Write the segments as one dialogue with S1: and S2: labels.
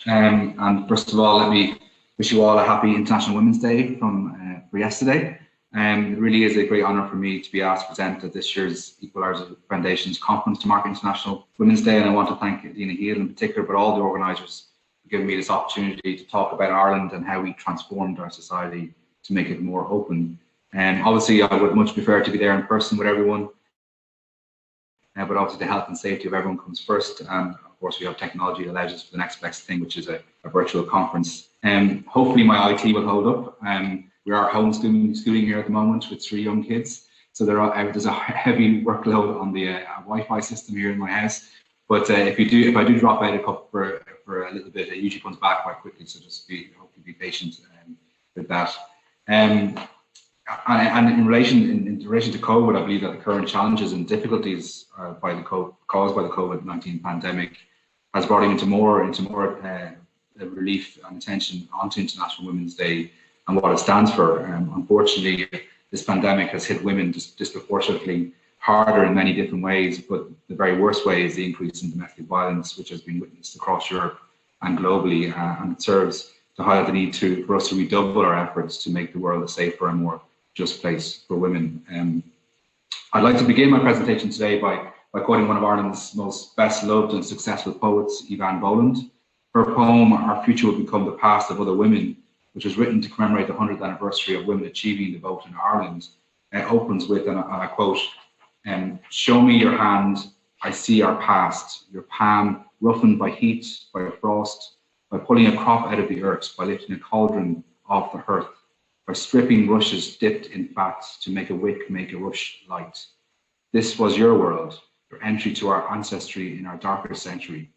S1: And first of all, let me wish you all a happy International Women's Day for yesterday. It really is a great honour for me to be asked to present at this year's Equaliser Foundation's conference to mark International Women's Day, and I want to thank Dina Heal in particular, but all the organisers for giving me this opportunity to talk about Ireland and how we transformed our society to make it more open. Obviously, I would much prefer to be there in person with everyone, but obviously the health and safety of everyone comes first, and of course we have technology that allows us for the next best thing, which is a virtual conference. Hopefully my IT will hold up. We are homeschooling here at the moment with 3 young kids, so there's a heavy workload on the Wi-Fi system here in my house. But if I do drop out a couple for a little bit, it usually comes back quite quickly. So just hopefully be patient with that. And in relation to COVID, I believe that the current challenges and difficulties caused by the COVID-19 pandemic has brought into more relief and attention onto International Women's Day and what it stands for. Unfortunately, this pandemic has hit women disproportionately harder in many different ways, but the very worst way is the increase in domestic violence, which has been witnessed across Europe and globally, and it serves to highlight the need for us to redouble our efforts to make the world a safer and more just place for women. I'd like to begin my presentation today by quoting one of Ireland's most best loved and successful poets, Evan Boland. Her poem, Our Future Will Become the Past of Other Women, which was written to commemorate the 100th anniversary of women achieving the vote in Ireland, opens with, and I quote, "Show me your hand, I see our past, your palm roughened by heat, by frost, by pulling a crop out of the earth, by lifting a cauldron off the hearth, by stripping rushes dipped in fat to make a wick, make a rush light. This was your world, your entry to our ancestry in our darker century.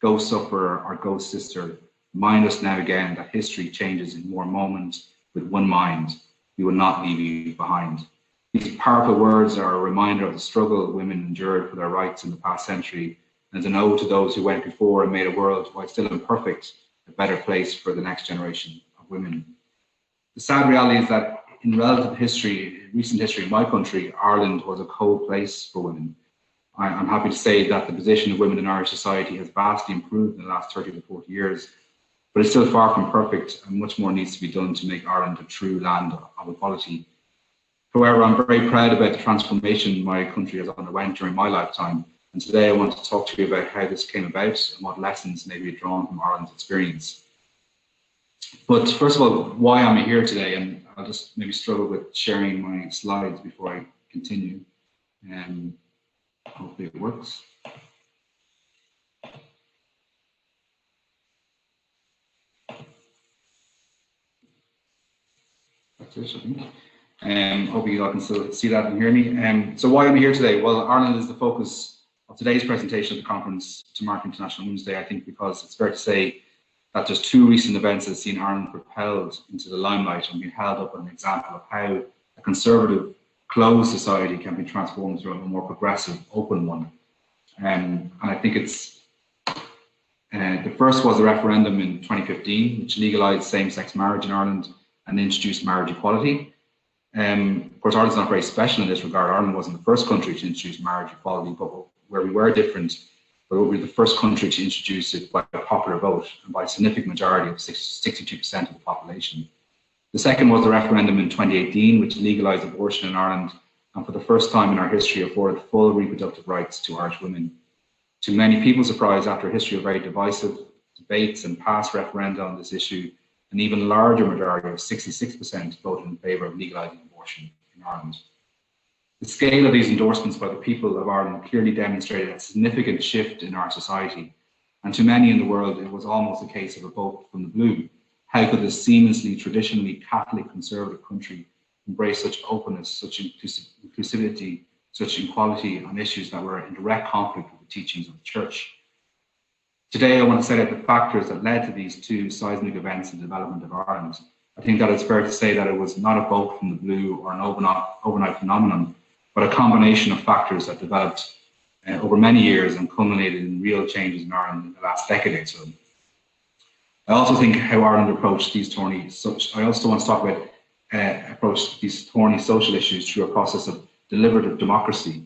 S1: Go sufferer, our ghost sister, remind us now again that history changes in more moments with one mind. We will not leave you behind." These powerful words are a reminder of the struggle women endured for their rights in the past century, and an ode to those who went before and made a world, while still imperfect, a better place for the next generation of women. The sad reality is that in recent history in my country, Ireland was a cold place for women. I'm happy to say that the position of women in Irish society has vastly improved in the last 30 to 40 years, but it's still far from perfect, and much more needs to be done to make Ireland a true land of equality. However, I'm very proud about the transformation my country has underwent during my lifetime, and today I want to talk to you about how this came about and what lessons may be drawn from Ireland's experience. But first of all, why am I here today? And I'll just maybe struggle with sharing my slides before I continue. Hopefully it works. That's it, I think. Hoping you all can still see that and hear me. So why am I here today? Well, Ireland is the focus of today's presentation at the conference to mark International Women's Day, I think, because it's fair to say that just 2 recent events that have seen Ireland propelled into the limelight and been held up as an example of how a conservative, closed society can be transformed into a more progressive, open one. And I think it's the first was the referendum in 2015, which legalised same-sex marriage in Ireland and introduced marriage equality. Of course, Ireland's not very special in this regard. Ireland wasn't the first country to introduce marriage equality, but where we were different, we were the first country to introduce it by a popular vote and by a significant majority of 62% of the population. The second was the referendum in 2018, which legalised abortion in Ireland, and for the first time in our history afforded full reproductive rights to Irish women. To many people's surprise, after a history of very divisive debates and past referenda on this issue, an even larger majority of 66% voted in favour of legalising abortion in Ireland. The scale of these endorsements by the people of Ireland clearly demonstrated a significant shift in our society, and to many in the world it was almost a case of a bolt from the blue. How could this seamlessly, traditionally Catholic conservative country embrace such openness, such inclusivity, such equality on issues that were in direct conflict with the teachings of the Church? Today I want to set out the factors that led to these 2 seismic events in the development of Ireland. I think that it's fair to say that it was not a bolt from the blue or an overnight phenomenon, but a combination of factors that developed over many years and culminated in real changes in Ireland in the last decade or so. I also think how Ireland approached these thorny social issues through a process of deliberative democracy.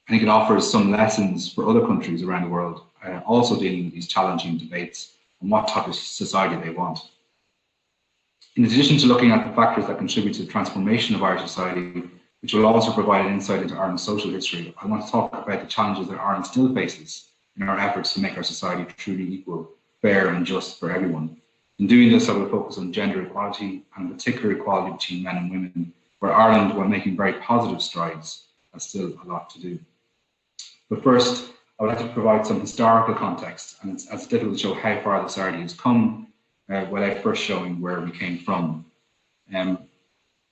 S1: I think it offers some lessons for other countries around the world, also dealing with these challenging debates and what type of society they want. In addition to looking at the factors that contribute to the transformation of Irish society, which will also provide an insight into Ireland's social history, I want to talk about the challenges that Ireland still faces in our efforts to make our society truly equal, fair and just for everyone. In doing this, I will focus on gender equality and in particular equality between men and women, where Ireland, while making very positive strides, has still a lot to do. But first, I would like to provide some historical context, and it's difficult to show how far the society has come without first showing where we came from.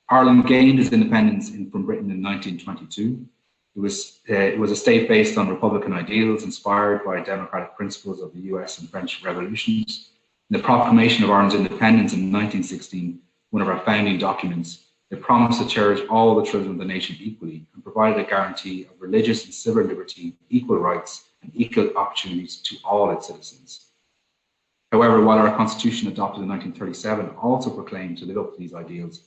S1: Ireland gained its independence from Britain in 1922. It was a state based on Republican ideals inspired by democratic principles of the US and French revolutions. In the proclamation of Ireland's independence in 1916, one of our founding documents, it promised to cherish all the children of the nation equally and provided a guarantee of religious and civil liberty, equal rights, and equal opportunities to all its citizens. However, while our Constitution adopted in 1937 also proclaimed to live up to these ideals,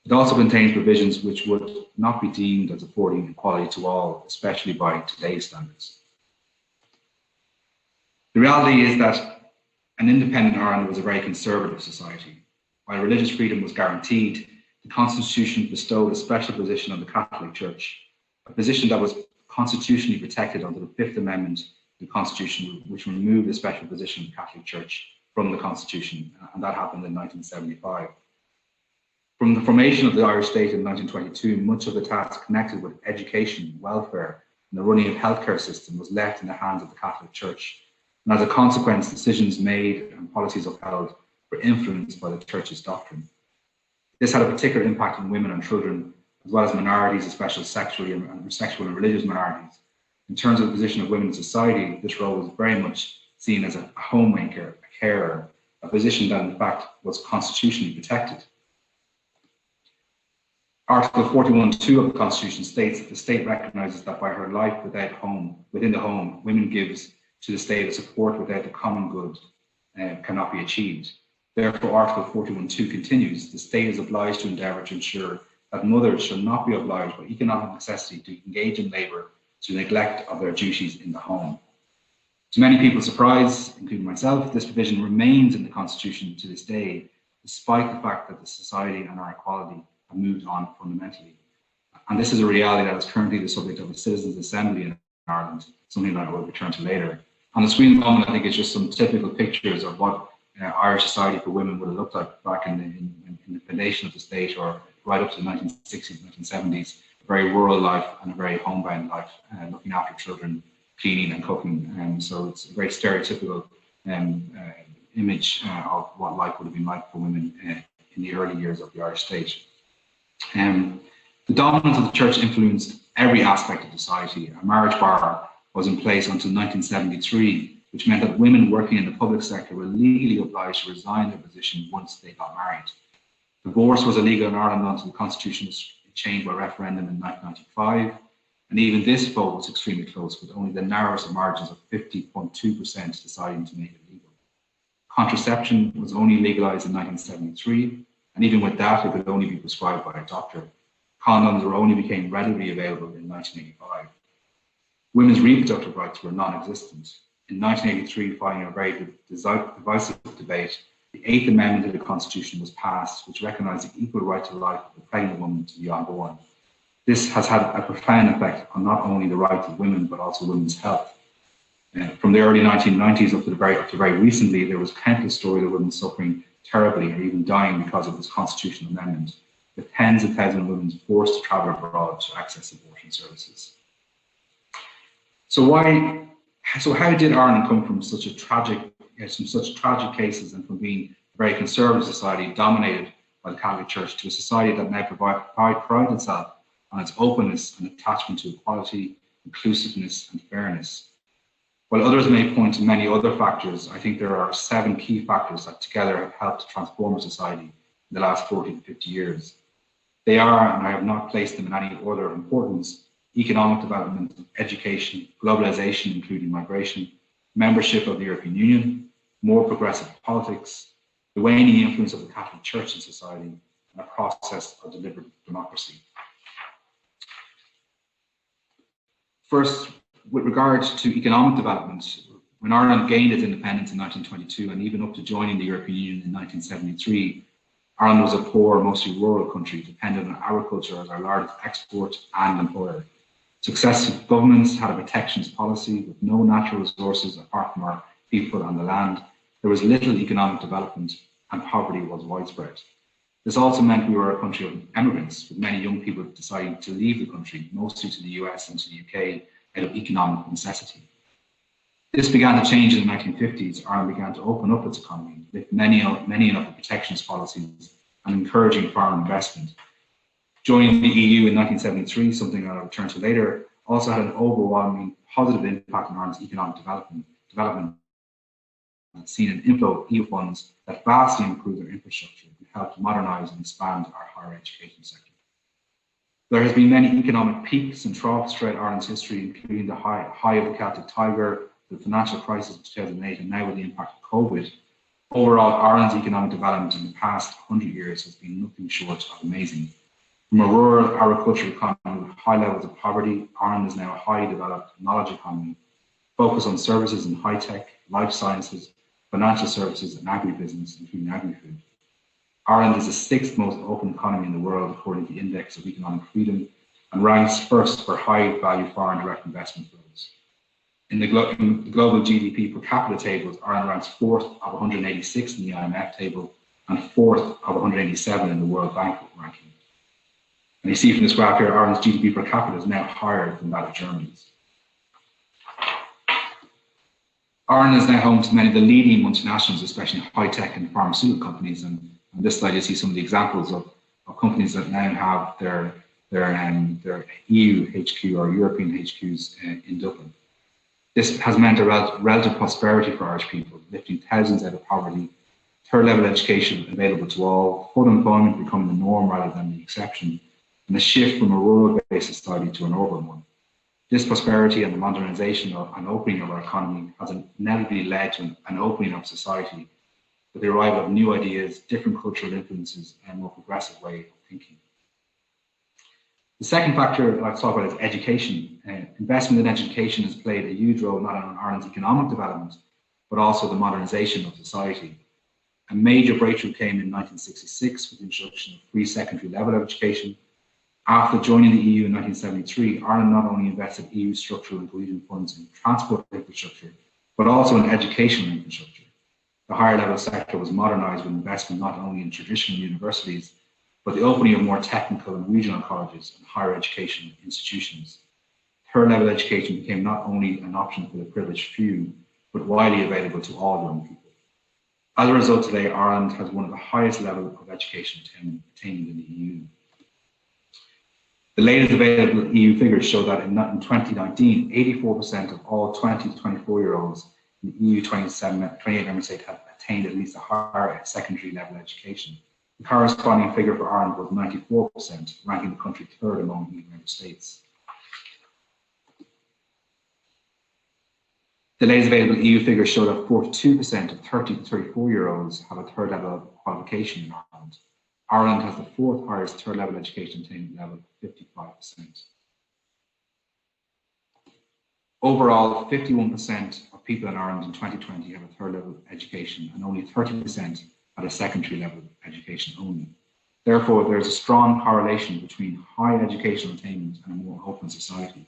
S1: it also contains provisions which would not be deemed as affording equality to all, especially by today's standards. The reality is that an independent Ireland was a very conservative society. While religious freedom was guaranteed, the Constitution bestowed a special position on the Catholic Church, a position that was constitutionally protected under the Fifth Amendment to the Constitution, which removed the special position of the Catholic Church from the Constitution, and that happened in 1975. From the formation of the Irish state in 1922, much of the task connected with education, welfare, and the running of the healthcare system was left in the hands of the Catholic Church. And as a consequence, decisions made and policies upheld were influenced by the Church's doctrine. This had a particular impact on women and children, as well as minorities, especially sexual and religious minorities. In terms of the position of women in society, this role was very much seen as a homemaker, a carer, a position that in fact was constitutionally protected. Article 41(2) of the Constitution states that the state recognises that by her life within the home, women gives to the state a support without the common good cannot be achieved. Therefore, Article 41(2) continues, the state is obliged to endeavour to ensure that mothers shall not be obliged by economic necessity to engage in labour to neglect of their duties in the home. To many people's surprise, including myself, this provision remains in the Constitution to this day, despite the fact that the society and our equality have moved on fundamentally. And this is a reality that is currently the subject of a citizens' assembly in Ireland, something that I will return to later. On the screen at the moment, I think it's just some typical pictures of what Irish society for women would have looked like back in the foundation of the state, or right up to the 1960s, 1970s, a very rural life and a very homebound life, looking after children, cleaning and cooking. So it's a very stereotypical image of what life would have been like for women in the early years of the Irish state. The dominance of the church influenced every aspect of society. A marriage bar was in place until 1973, which meant that women working in the public sector were legally obliged to resign their position once they got married. Divorce was illegal in Ireland until the Constitution was changed by referendum in 1995, and even this vote was extremely close, with only the narrowest margins of 50.2% deciding to make it legal. Contraception was only legalised in 1973, and even with that, it could only be prescribed by a doctor. Condoms only became readily available in 1985. Women's reproductive rights were non-existent. In 1983, following a very divisive debate, the Eighth Amendment to the Constitution was passed, which recognised the equal right to life of a pregnant woman to be unborn. This has had a profound effect on not only the rights of women, but also women's health. From the early 1990s up to very recently, there was countless stories of women suffering terribly or even dying because of this constitutional amendment, with tens of thousands of women forced to travel abroad to access abortion services. So how did Ireland come from such tragic cases and from being a very conservative society dominated by the Catholic Church to a society that now prides itself on its openness and attachment to equality, inclusiveness and fairness? While others may point to many other factors, I think there are 7 key factors that together have helped to transform our society in the last 40 to 50 years. They are, and I have not placed them in any order of importance, economic development, education, globalization, including migration, membership of the European Union, more progressive politics, the waning influence of the Catholic Church in society, and a process of deliberative democracy. First, with regard to economic development, When Ireland gained its independence in 1922 and even up to joining the European Union in 1973, Ireland was a poor, mostly rural country dependent on agriculture as our largest export and employer. Successive governments had a protectionist policy with no natural resources apart from our people and the land. There was little economic development and poverty was widespread. This also meant we were a country of immigrants, with many young people deciding to leave the country, mostly to the US and to the UK, out of economic necessity. This began to change in the 1950s. Ireland began to open up its economy, with many of the protectionist policies and encouraging foreign investment. Joining the EU in 1973, something I'll return to later, also had an overwhelming positive impact on Ireland's economic development and seen an inflow of EU funds that vastly improved their infrastructure and helped modernise and expand our higher education sector. There has been many economic peaks and troughs throughout Ireland's history, including the high of the Celtic Tiger, the financial crisis of 2008, and now with the impact of COVID. Overall, Ireland's economic development in the past 100 years has been nothing short of amazing. From a rural agricultural economy with high levels of poverty, Ireland is now a highly developed knowledge economy, focused on services in high tech, life sciences, financial services, and agribusiness, including agri-food. Ireland is the sixth most open economy in the world according to the Index of Economic Freedom and ranks first for high-value foreign direct investment flows. In the global GDP per capita tables, Ireland ranks fourth of 186 in the IMF table and fourth of 187 in the World Bank ranking. And you see from this graph here, Ireland's GDP per capita is now higher than that of Germany's. Ireland is now home to many of the leading multinationals, especially high-tech and pharmaceutical companies. And on this slide, you see some of the examples of companies that now have their EU HQ or European HQs in Dublin. This has meant a relative prosperity for Irish people, lifting thousands out of poverty, third-level education available to all, full employment becoming the norm rather than the exception, and a shift from a rural-based society to an urban one. This prosperity and the modernisation and opening of our economy has inevitably led to an opening of society with the arrival of new ideas, different cultural influences, and a more progressive way of thinking. The second factor I'd like to talk about is education. Investment in education has played a huge role not only in Ireland's economic development, but also the modernisation of society. A major breakthrough came in 1966 with the introduction of free secondary level education. After joining the EU in 1973, Ireland not only invested EU structural and cohesion funds in transport infrastructure, but also in educational infrastructure. The higher level sector was modernised with investment not only in traditional universities, but the opening of more technical and regional colleges and higher education institutions. Third level education became not only an option for the privileged few, but widely available to all young people. As a result, today, Ireland has one of the highest levels of education attained in the EU. The latest available EU figures show that in 2019, 84% of all 20 to 24-year-olds in the EU 28 member states have attained at least a higher secondary level education. The corresponding figure for Ireland was 94%, ranking the country third among EU member states. The latest available EU figures show that 42% of 30 to 34-year-olds have a third level qualification in Ireland. Ireland has the fourth highest third level education attainment level, 55%. Overall, 51% of people in Ireland in 2020 have a third level education and only 30% had a secondary level education only. Therefore, there is a strong correlation between high educational attainment and a more open society.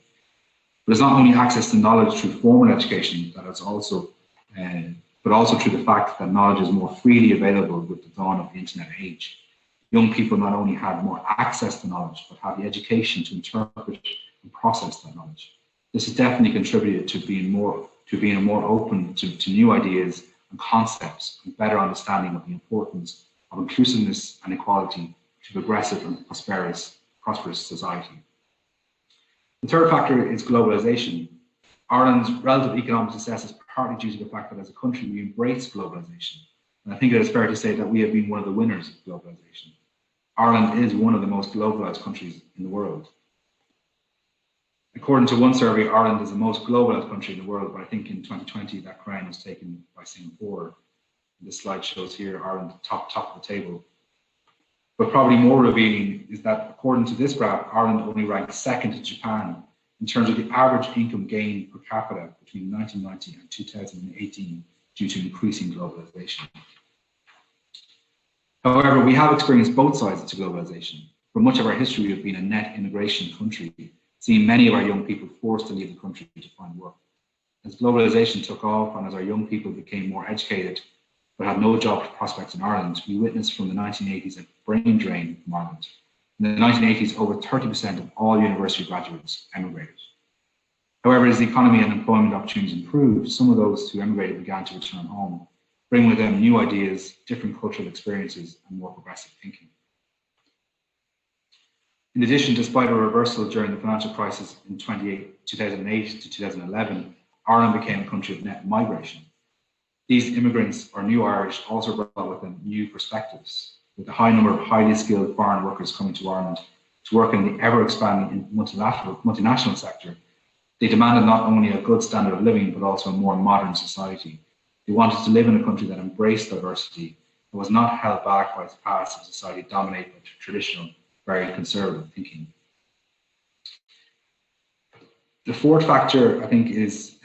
S1: But it's not only access to knowledge through formal education that is also, but also through the fact that knowledge is more freely available with the dawn of the internet age. Young people not only have more access to knowledge, but have the education to interpret and process that knowledge. This has definitely contributed to being more open to new ideas and concepts and better understanding of the importance of inclusiveness and equality to progressive and prosperous society. The third factor is globalization. Ireland's relative economic success is partly due to the fact that as a country we embrace globalization. And I think it is fair to say that we have been one of the winners of globalization. Ireland is one of the most globalized countries in the world. According to one survey, Ireland is the most globalized country in the world, but I think in 2020 that crown was taken by Singapore. This slide shows here Ireland top of the table. But probably more revealing is that according to this graph, Ireland only ranks second to Japan in terms of the average income gain per capita between 1990 and 2018 due to increasing globalization. However, we have experienced both sides to globalization. For much of our history, we have been a net immigration country, seeing many of our young people forced to leave the country to find work. As globalization took off and as our young people became more educated but had no job prospects in Ireland, we witnessed from the 1980s a brain drain from Ireland. In the 1980s, over 30% of all university graduates emigrated. However, as the economy and employment opportunities improved, some of those who emigrated began to return home, bringing with them new ideas, different cultural experiences, and more progressive thinking. In addition, despite a reversal during the financial crisis in 2008 to 2011, Ireland became a country of net migration. These immigrants, or new Irish, also brought with them new perspectives, with a high number of highly skilled foreign workers coming to Ireland to work in the ever-expanding multinational sector. They demanded not only a good standard of living, but also a more modern society. They wanted to live in a country that embraced diversity and was not held back by its past of society dominated by traditional, very conservative thinking. The fourth factor, I think, is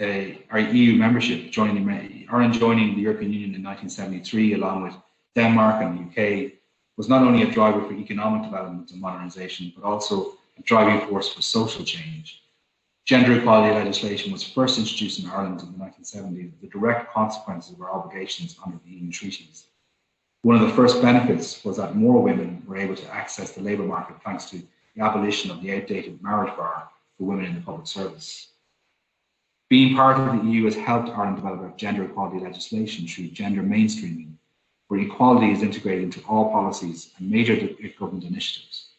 S1: our EU membership. Ireland joining the European Union in 1973, along with Denmark and the UK, was not only a driver for economic development and modernisation, but also a driving force for social change. Gender equality legislation was first introduced in Ireland in the 1970s, the direct consequences of our obligations under the EU treaties. One of the first benefits was that more women were able to access the labour market thanks to the abolition of the outdated marriage bar for women in the public service. Being part of the EU has helped Ireland develop gender equality legislation through gender mainstreaming, where equality is integrated into all policies and major government initiatives.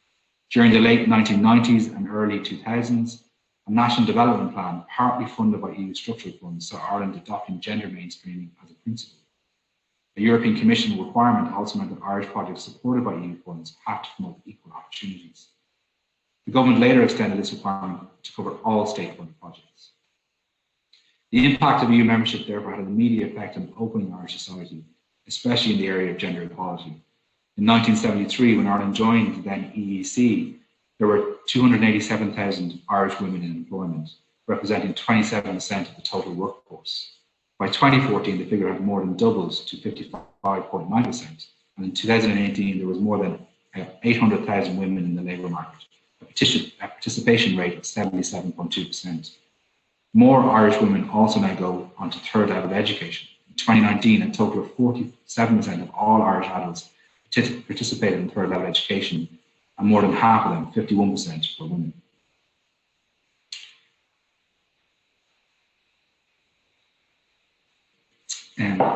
S1: During the late 1990s and early 2000s, a national development plan, partly funded by EU structural funds, saw Ireland adopting gender mainstreaming as a principle. A European Commission requirement also meant that Irish projects supported by EU funds had to promote equal opportunities. The government later extended this requirement to cover all state-funded projects. The impact of EU membership therefore had an immediate effect on opening Irish society, especially in the area of gender equality. In 1973, when Ireland joined the then EEC, there were 287,000 Irish women in employment, representing 27% of the total workforce. By 2014, the figure had more than doubled to 55.9%, and in 2018, there was more than 800,000 women in the labour market, a participation rate of 77.2%. More Irish women also now go on to third level education. In 2019, a total of 47% of all Irish adults participated in third level education, and more than half of them, 51%, were women.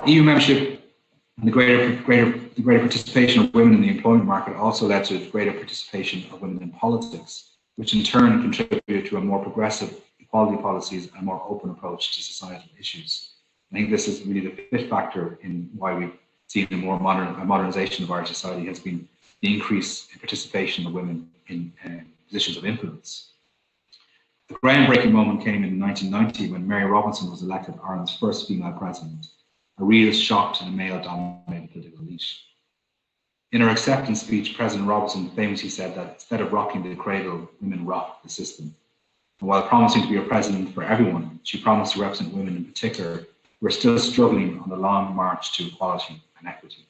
S1: EU membership and the greater participation of women in the employment market also led to greater participation of women in politics, which in turn contributed to a more progressive equality policies and a more open approach to societal issues. I think this is really the fifth factor in why we've seen a more modernization of our society has been the increase in participation of women in positions of influence. The groundbreaking moment came in 1990 when Mary Robinson was elected Ireland's first female president, a real shock to the male-dominated political elite. In her acceptance speech, President Robinson famously said that instead of rocking the cradle, women rocked the system. And while promising to be a president for everyone, she promised to represent women in particular who are still struggling on the long march to equality and equity.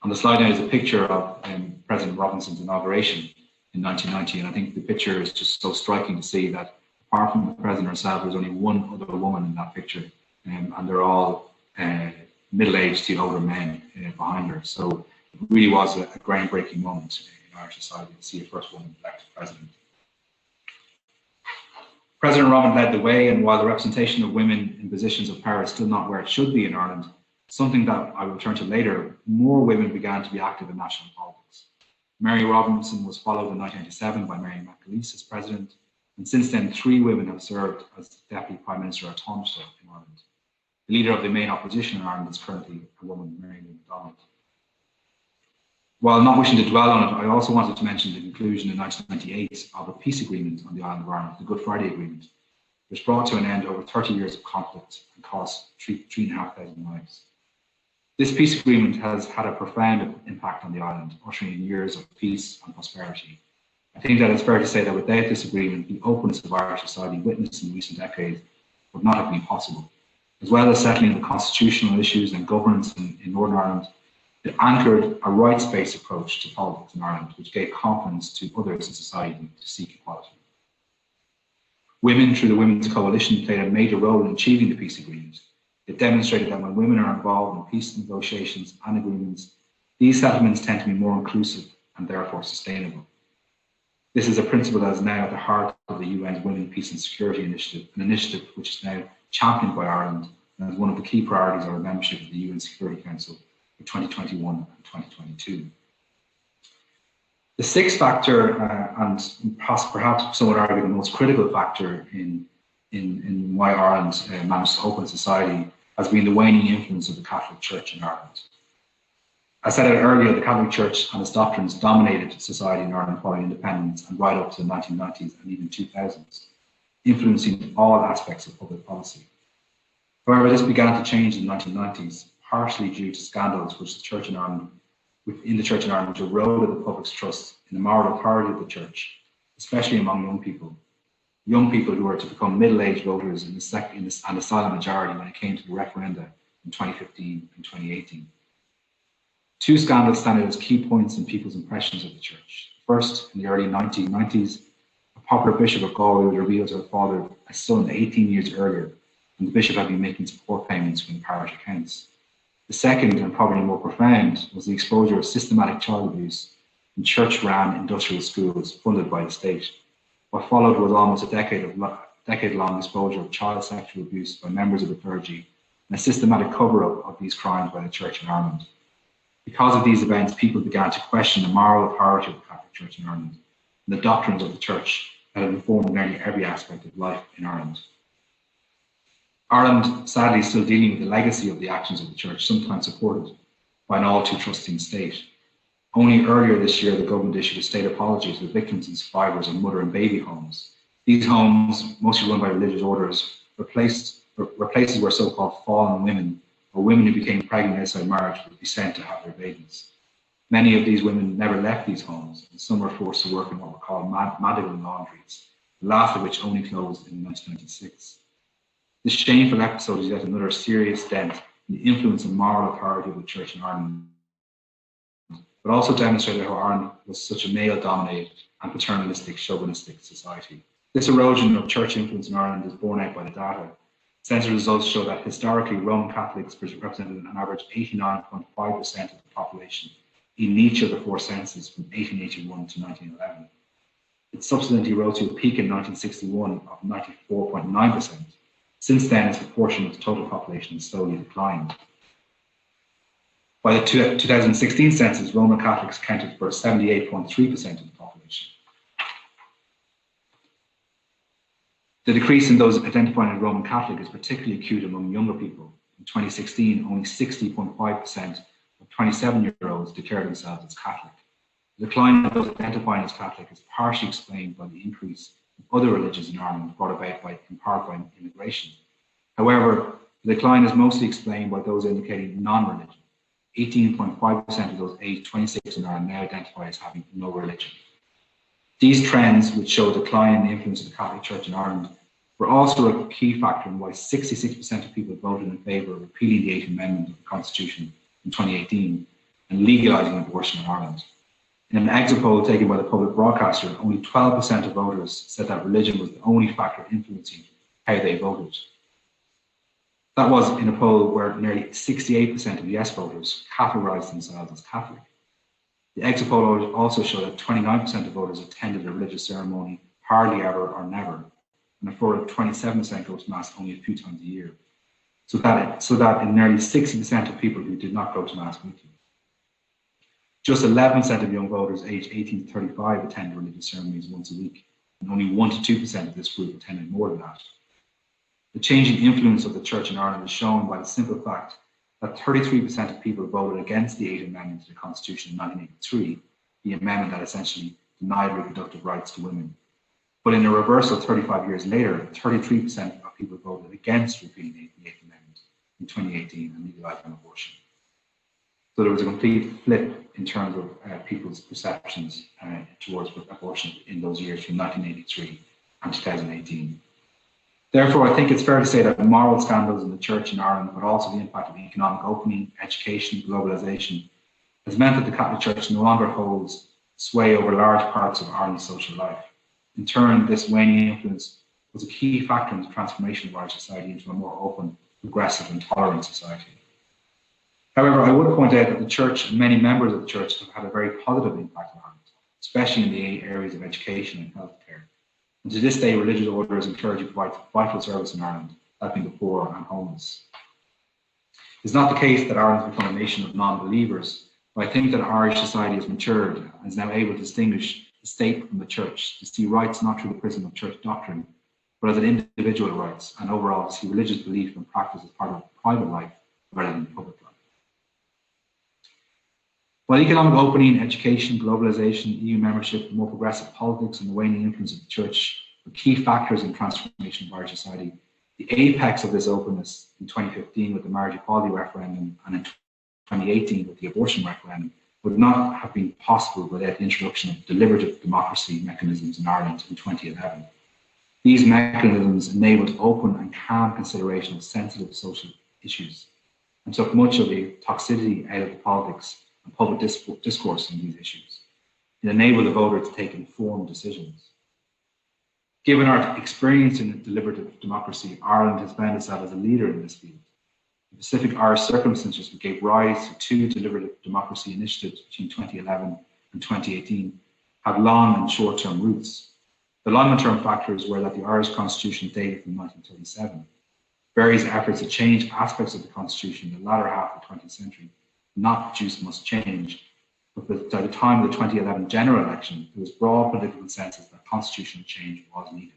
S1: On the slide now is a picture of President Robinson's inauguration in 1990, and I think the picture is just so striking to see that apart from the president herself, there's only one other woman in that picture, and they're all middle-aged to older men behind her. So it really was a groundbreaking moment in our society to see a first woman elected president. President Ronan led the way, and while the representation of women in positions of power is still not where it should be in Ireland, something that I will turn to later, more women began to be active in national politics. Mary Robinson was followed in 1997 by Mary McAleese as president, and since then 3 women have served as Deputy Prime Minister autonomously in Ireland. The leader of the main opposition in Ireland is currently a woman, Mary McDonald. While not wishing to dwell on it, I also wanted to mention the conclusion in 1998 of a peace agreement on the island of Ireland, the Good Friday Agreement, which brought to an end over 30 years of conflict and cost 3,500 lives. This peace agreement has had a profound impact on the island, ushering in years of peace and prosperity. I think that it's fair to say that without this agreement, the openness of Irish society witnessed in recent decades would not have been possible. As well as settling the constitutional issues and governance in Northern Ireland, it anchored a rights-based approach to politics in Ireland, which gave confidence to others in society to seek equality. Women, through the Women's Coalition, played a major role in achieving the peace agreement. It demonstrated that when women are involved in peace negotiations and agreements, these settlements tend to be more inclusive and therefore sustainable. This is a principle that is now at the heart of the UN's Women, Peace and Security Initiative, an initiative which is now championed by Ireland and is one of the key priorities of our membership of the UN Security Council for 2021 and 2022. The sixth factor, and perhaps some would argue the most critical factor in why Ireland managed to open society, has been the waning influence of the Catholic Church in Ireland. As I said earlier, the Catholic Church and its doctrines dominated society in Ireland following independence and right up to the 1990s and even 2000s, influencing all aspects of public policy. However, this began to change in the 1990s, partially due to scandals which the Church in Ireland, within the Church in Ireland, which eroded the public's trust in the moral authority of the Church, especially among young people who were to become middle-aged voters in the silent majority when it came to the referenda in 2015 and 2018. Two scandals stand out as key points in people's impressions of the Church. First, in the early 1990s, a popular bishop of Galway was revealed to have fathered a son 18 years earlier, and the bishop had been making support payments from the parish accounts. The second, and probably more profound, was the exposure of systematic child abuse in church-run industrial schools funded by the state. What followed was almost a decade-long exposure of child sexual abuse by members of the clergy and a systematic cover-up of these crimes by the Church in Ireland. Because of these events, people began to question the moral authority of the Catholic Church in Ireland and the doctrines of the Church that have informed nearly every aspect of life in Ireland. Ireland, sadly, is still dealing with the legacy of the actions of the Church, sometimes supported by an all too trusting state. Only earlier this year, the government issued a state apology to the victims and survivors of mother and baby homes. These homes, mostly run by religious orders, were places where so-called fallen women or women who became pregnant outside marriage would be sent to have their babies. Many of these women never left these homes, and some were forced to work in what were called Madigan laundries, the last of which only closed in 1996. This shameful episode is yet another serious dent in the influence and moral authority of the Church in Ireland, but also demonstrated how Ireland was such a male-dominated and paternalistic, chauvinistic society. This erosion of church influence in Ireland is borne out by the data. Census results show that historically Roman Catholics represented an average 89.5% of the population in each of the four censuses from 1881 to 1911. It subsequently rose to a peak in 1961 of 94.9%. Since then, its proportion of the total population has slowly declined. By the 2016 census, Roman Catholics accounted for 78.3% of the population. The decrease in those identifying as Roman Catholic is particularly acute among younger people. In 2016, only 60.5% of 27-year-olds declared themselves as Catholic. The decline of those identifying as Catholic is partially explained by the increase of other religions in Ireland brought about in part by immigration. However, the decline is mostly explained by those indicating non-religion. 18.5% of those aged 26 in Ireland now identify as having no religion. These trends, which show a decline in the influence of the Catholic Church in Ireland, were also a key factor in why 66% of people voted in favour of repealing the 8th Amendment of the Constitution in 2018 and legalising abortion in Ireland. In an exit poll taken by the public broadcaster, only 12% of voters said that religion was the only factor influencing how they voted. That was in a poll where nearly 68% of yes voters categorised themselves as Catholic. The exit poll also showed that 29% of voters attended a religious ceremony hardly ever or never, and a further 27% go to Mass only a few times a year. So that in nearly 60% of people who did not go to Mass weekly. Just 11% of young voters aged 18 to 35 attend religious ceremonies once a week, and only 1 to 2% of this group attended more than that. The changing influence of the Church in Ireland is shown by the simple fact that 33% of people voted against the 8th Amendment to the Constitution in 1983, the amendment that essentially denied reproductive rights to women. But in a reversal 35 years later, 33% of people voted against repealing the 8th Amendment in 2018 and legalising abortion. So there was a complete flip in terms of people's perceptions towards abortion in those years from 1983 and 2018. Therefore, I think it's fair to say that moral scandals in the church in Ireland, but also the impact of economic opening, education, globalization, has meant that the Catholic Church no longer holds sway over large parts of Ireland's social life. In turn, this waning influence was a key factor in the transformation of Irish society into a more open, progressive and tolerant society. However, I would point out that the Church and many members of the Church have had a very positive impact on Ireland, especially in the areas of education and healthcare. And to this day, religious orders and clergy provide vital service in Ireland, helping the poor and homeless. It's not the case that Ireland has become a nation of non-believers, but I think that Irish society has matured and is now able to distinguish the state from the church, to see rights not through the prism of church doctrine, but as an individual rights, and overall to see religious belief and practice as part of private life rather than public life. While economic opening, education, globalization, EU membership, more progressive politics, and the waning influence of the church were key factors in transformation of Irish society, the apex of this openness in 2015 with the marriage equality referendum and in 2018 with the abortion referendum would not have been possible without the introduction of deliberative democracy mechanisms in Ireland in 2011. These mechanisms enabled open and calm consideration of sensitive social issues and took much of the toxicity out of the politics and public discourse on these issues. It enabled the voter to take informed decisions. Given our experience in deliberative democracy, Ireland has found itself as a leader in this field. The specific Irish circumstances that gave rise to two deliberative democracy initiatives between 2011 and 2018 have long and short-term roots. The long-term factors were that the Irish Constitution dated from 1937. Various efforts to change aspects of the Constitution in the latter half of the 20th century not produce much change, but by the time of the 2011 general election, there was broad political consensus that constitutional change was needed.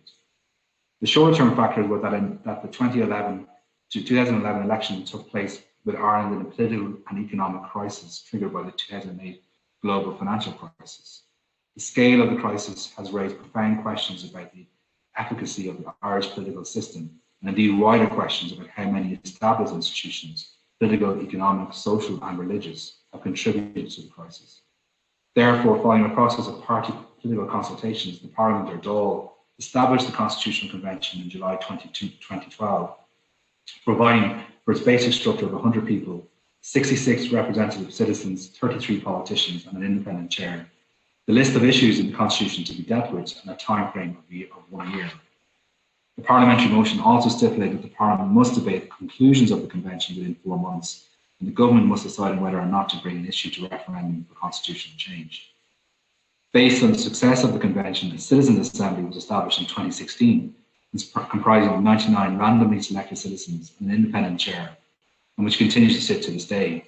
S1: The shorter-term factors were that the 2011 to 2011 election took place with Ireland in a political and economic crisis triggered by the 2008 global financial crisis. The scale of the crisis has raised profound questions about the efficacy of the Irish political system, and indeed wider questions about how many established institutions, political, economic, social and religious, have contributed to the crisis. Therefore, following a process of party political consultations, the Parliament, or Dáil, established the Constitutional Convention in July 2012, providing for its basic structure of 100 people, 66 representative citizens, 33 politicians and an independent chair, the list of issues in the Constitution to be dealt with, and a time frame of 1 year. The parliamentary motion also stipulated that the Parliament must debate the conclusions of the Convention within 4 months, and the government must decide on whether or not to bring an issue to referendum for constitutional change. Based on the success of the Convention, a Citizens' Assembly was established in 2016, comprising of 99 randomly selected citizens and an independent chair, and which continues to sit to this day.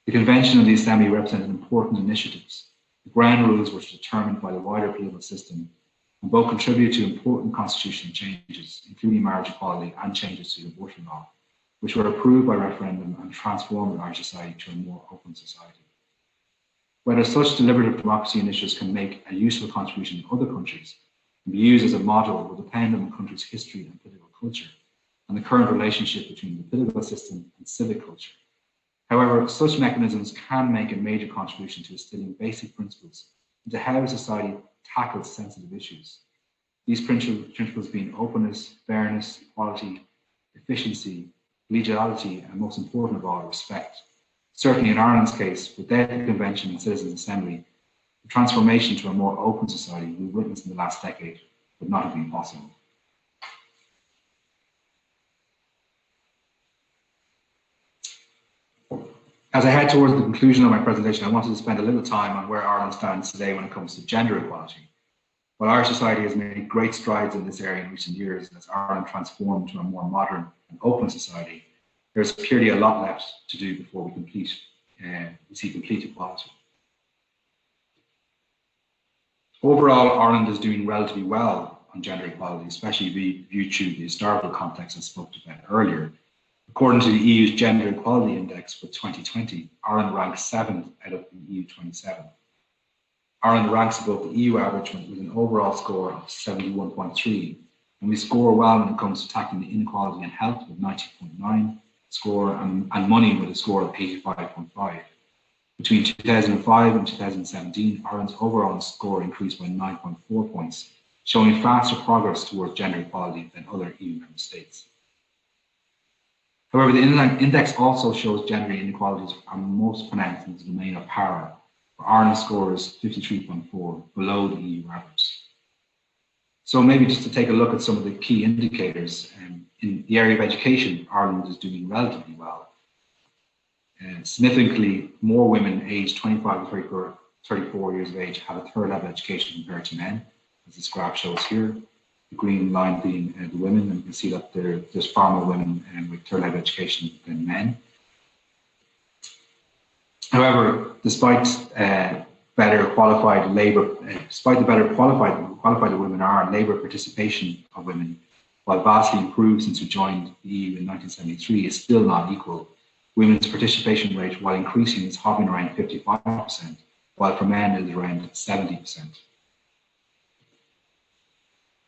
S1: The Convention and the Assembly represented important initiatives. The ground rules were determined by the wider political system, and both contributed to important constitutional changes, including marriage equality and changes to the abortion law, which were approved by referendum and transformed Irish society to a more open society. Whether such deliberative democracy initiatives can make a useful contribution in other countries and be used as a model will depend on the country's history and political culture, and the current relationship between the political system and civic culture. However, such mechanisms can make a major contribution to instilling basic principles into how society tackles sensitive issues. These principles being openness, fairness, equality, efficiency, collegiality, and most important of all, respect. Certainly in Ireland's case, without the Convention and Citizens' Assembly, the transformation to a more open society we witnessed in the last decade would not have been possible. As I head towards the conclusion of my presentation, I wanted to spend a little time on where Ireland stands today when it comes to gender equality. While our society has made great strides in this area in recent years, as Ireland transformed to a more modern and open society, there is clearly a lot left to do before we see complete equality. Overall, Ireland is doing relatively well on gender equality, especially viewed through the historical context I spoke about earlier. According to the EU's Gender Equality Index for 2020, Ireland ranks 7th out of the EU 27. Ireland ranks above the EU average with an overall score of 71.3, and we score well when it comes to tackling the inequality in health with 90.9 score and money with a score of 85.5. Between 2005 and 2017, Ireland's overall score increased by 9.4 points, showing faster progress towards gender equality than other EU member states. However, the index also shows gender inequalities are most pronounced in the domain of power, where Ireland's score is 53.4, below the EU average. So maybe just to take a look at some of the key indicators, in the area of education, Ireland is doing relatively well. Significantly, more women aged 25 to 34 years of age have a third level education compared to men, as this graph shows here. The green line being the women, and you can see that there's far more women with third level education than men. However, despite better qualified labour, despite the better qualified women are, labour participation of women, while vastly improved since we joined the EU in 1973, is still not equal. Women's participation rate, while increasing, is hovering around 55%, while for men it is around 70%.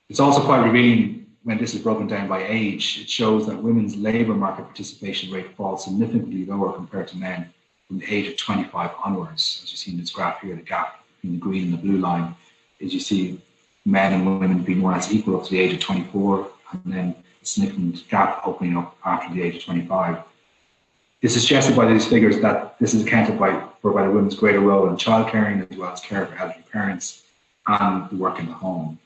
S1: It's also quite revealing when this is broken down by age. It shows that women's labour market participation rate falls significantly lower compared to men from the age of 25 onwards. As you see in this graph here, the gap between the green and the blue line is you see men and women being more or less equal up to the age of 24, and then a significant gap opening up after the age of 25. It's suggested by these figures that this is accounted for by the women's greater role in childcaring, as well as care for elderly parents and the work in the home.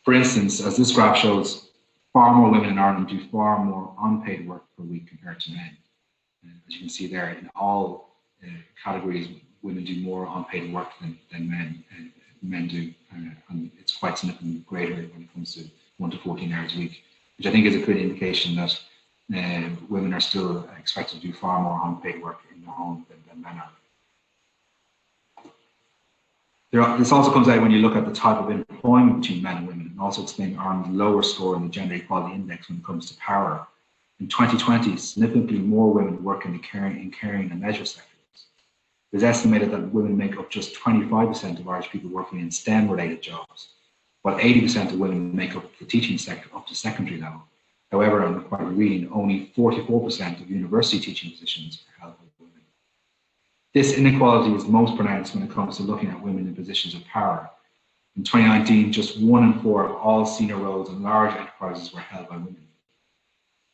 S1: For instance, as this graph shows, far more women in Ireland do far more unpaid work per week compared to men. As you can see there, in all categories, women do more unpaid work than men do, and it's quite significantly greater when it comes to 1 to 14 hours a week, which I think is a good indication that women are still expected to do far more unpaid work in the home than men are. This also comes out when you look at the type of employment between men and women, and also explain Ireland's lower score in the Gender Equality Index when it comes to power. In 2020, significantly more women work in the caring and leisure sectors. It is estimated that women make up just 25% of Irish people working in STEM-related jobs, while 80% of women make up the teaching sector up to secondary level. However, on the quite reading, only 44% of university teaching positions are held by women. This inequality is most pronounced when it comes to looking at women in positions of power. In 2019, just 1 in 4 of all senior roles in large enterprises were held by women.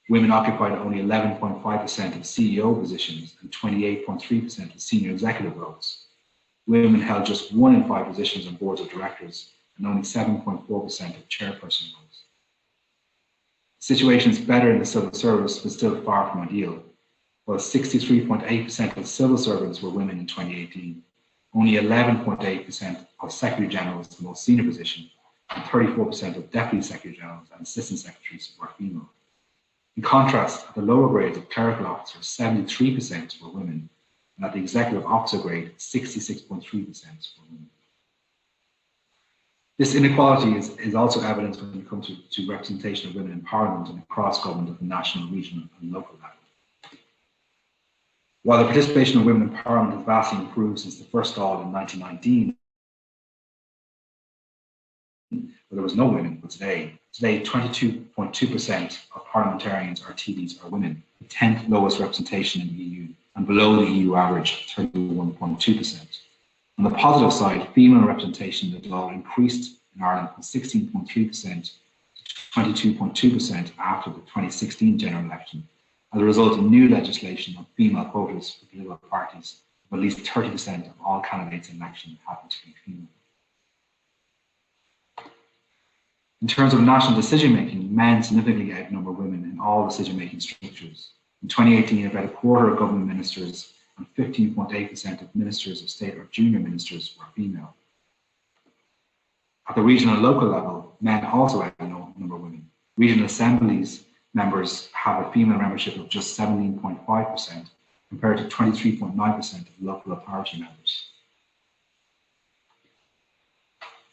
S1: Women occupied only 11.5% of CEO positions and 28.3% of senior executive roles. Women held just 1 in 5 positions on boards of directors and only 7.4% of chairperson roles. The situation is better in the civil service, but still far from ideal. While 63.8% of civil servants were women in 2018, only 11.8% of secretary generals, the most senior position, and 34% of deputy secretary generals and assistant secretaries were female. In contrast, at the lower grades of clerical officers, 73% were women, and at the executive officer grade, 66.3% were women. This inequality is also evident when it comes to representation of women in Parliament and across government at the national, regional and local level. While the participation of women in Parliament has vastly improved since the first Dáil in 1919, where there was no women, but today 22.2% of parliamentarians or TDs are women, the 10th lowest representation in the EU, and below the EU average, 31.2%. On the positive side, female representation in the Dáil increased in Ireland from 16.3% to 22.2% after the 2016 general election, as a result of new legislation on female quotas for political parties, of at least 30% of all candidates in election happen to be female. In terms of national decision-making, men significantly outnumber women in all decision-making structures. In 2018, about a quarter of government ministers and 15.8% of ministers of state or junior ministers were female. At the regional and local level, men also outnumber women. Regional assemblies members have a female membership of just 17.5% compared to 23.9% of local authority members.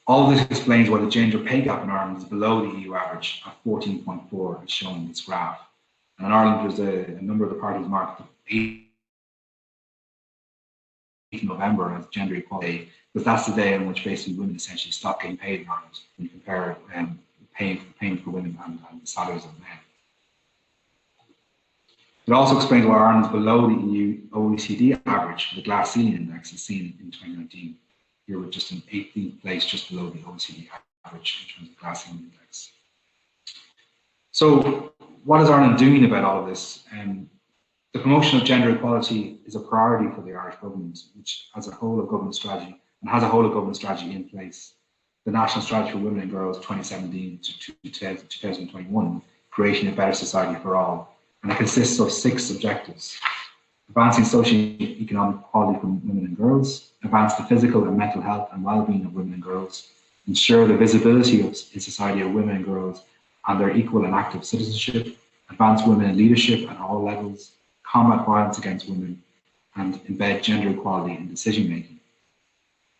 S1: All this explains why the gender pay gap in Ireland is below the EU average at 14.4, as shown in this graph. And in Ireland, there's a number of the parties marked the 8th of November as Gender Equality Day, because that's the day on which basically women essentially stop getting paid in Ireland when you compare paying for women and the salaries of men. It also explains why Ireland is below the EU OECD average for the glass ceiling index as seen in 2019. Here we're just in 18th place, just below the OECD average in terms of glass ceiling index. So what is Ireland doing about all of this? The promotion of gender equality is a priority for the Irish government, which has a whole of government strategy in place. The National Strategy for Women and Girls 2017 to 2021, creating a better society for all. And it consists of 6 objectives: advancing socio-economic equality for women and girls, advance the physical and mental health and well-being of women and girls, ensure the visibility in society of women and girls and their equal and active citizenship, advance women in leadership at all levels, combat violence against women, and embed gender equality in decision-making.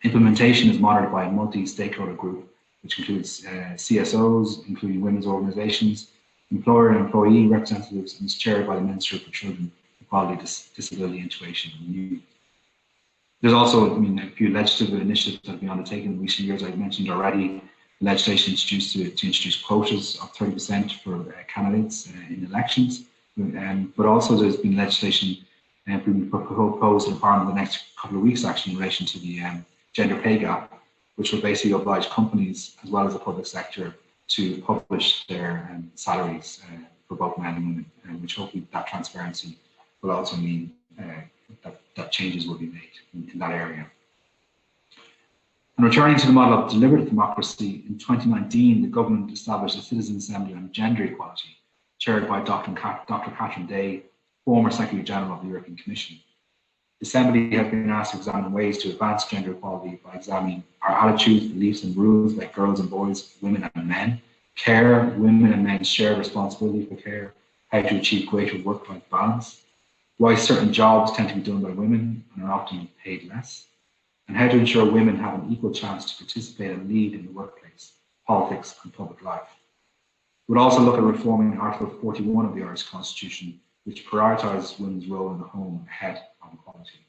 S1: Implementation is monitored by a multi-stakeholder group, which includes CSOs, including women's organizations, employer and employee representatives, and is chaired by the Minister for Children, Equality, Disability, Integration and Youth. There's also, a few legislative initiatives that have been undertaken in recent years. I've mentioned already legislation introduced to introduce quotas of 30% for candidates in elections, but also there's been legislation being proposed in Parliament in the next couple of weeks, actually, in relation to the gender pay gap, which will basically oblige companies as well as the public sector to publish their salaries for both men and women, which hopefully that transparency will also mean that changes will be made in that area. And returning to the model of deliberative democracy, in 2019, the government established a Citizen Assembly on Gender Equality, chaired by Dr. Catherine Day, former Secretary General of the European Commission. The Assembly has been asked to examine ways to advance gender equality by examining our attitudes, beliefs and rules about girls and boys, women and men, care, women and men's shared responsibility for care, how to achieve greater work-life balance, why certain jobs tend to be done by women and are often paid less, and how to ensure women have an equal chance to participate and lead in the workplace, politics and public life. We'll also look at reforming Article 41 of the Irish Constitution, which prioritises women's role in the home ahead of equality.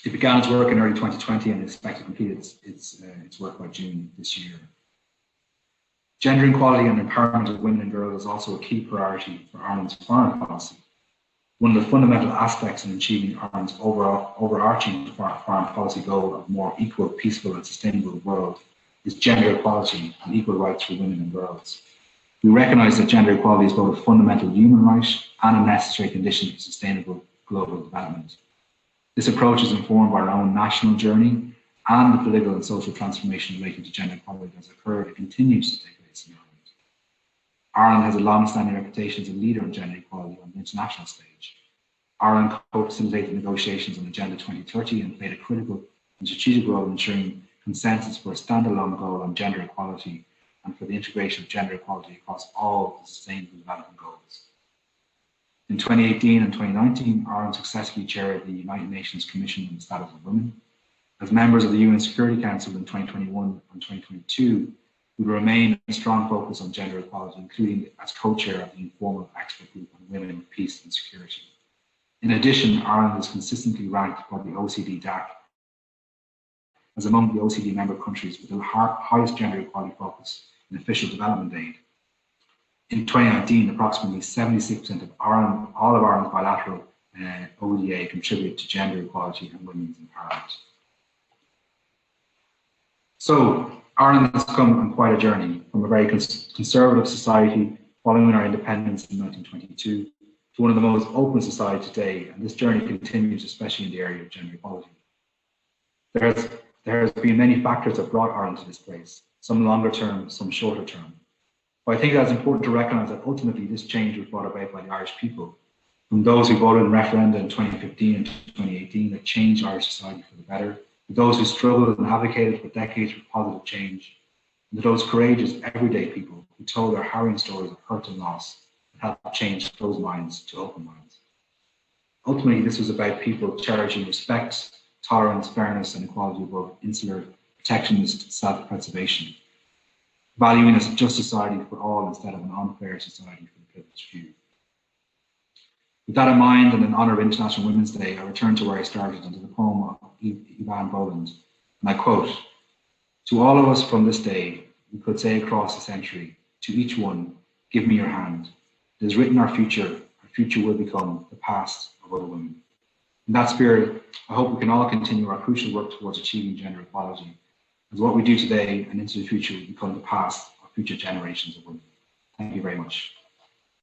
S1: It began its work in early 2020 and is expected to complete its work by June this year. Gender equality and empowerment of women and girls is also a key priority for Ireland's foreign policy. One of the fundamental aspects in achieving Ireland's overarching foreign policy goal of a more equal, peaceful and sustainable world is gender equality and equal rights for women and girls. We recognise that gender equality is both a fundamental human right and a necessary condition for sustainable global development. This approach is informed by our own national journey and the political and social transformation related to gender equality that has occurred and continues to take place in Ireland. Ireland has a long-standing reputation as a leader in gender equality on the international stage. Ireland co-facilitated negotiations on Agenda 2030 and played a critical and strategic role in ensuring consensus for a standalone goal on gender equality and for the integration of gender equality across all the sustainable development goals. In 2018 and 2019, Ireland successfully chaired the United Nations Commission on the Status of Women. As members of the UN Security Council in 2021 and 2022, we will remain a strong focus on gender equality, including as co-chair of the informal expert group on women, peace and security. In addition, Ireland is consistently ranked by the OECD DAC as among the OECD member countries with the highest gender equality focus in official development aid. In 2019, approximately 76% of all of Ireland's bilateral ODA contribute to gender equality and women's empowerment. So, Ireland has come on quite a journey from a very conservative society following our independence in 1922 to one of the most open societies today, and this journey continues, especially in the area of gender equality. There has been many factors that brought Ireland to this place, some longer term, some shorter term. But I think that's important to recognise that ultimately this change was brought about by the Irish people, from those who voted in referenda in 2015 and 2018 that changed Irish society for the better, to those who struggled and advocated for decades for positive change, and to those courageous, everyday people who told their harrowing stories of hurt and loss and helped change closed minds to open minds. Ultimately, this was about people cherishing respect, tolerance, fairness, and equality above insular, protectionist self-preservation, valuing a just society for all instead of an unfair society for the privileged few. With that in mind, and in honour of International Women's Day, I return to where I started and to the poem of Ivan Boland, and I quote, "To all of us from this day, we could say across the century, to each one, give me your hand. It is written our future will become the past of other women. In that spirit, I hope we can all continue our crucial work towards achieving gender equality, as what we do today and into the future will become the past of future generations of women. Thank you very much.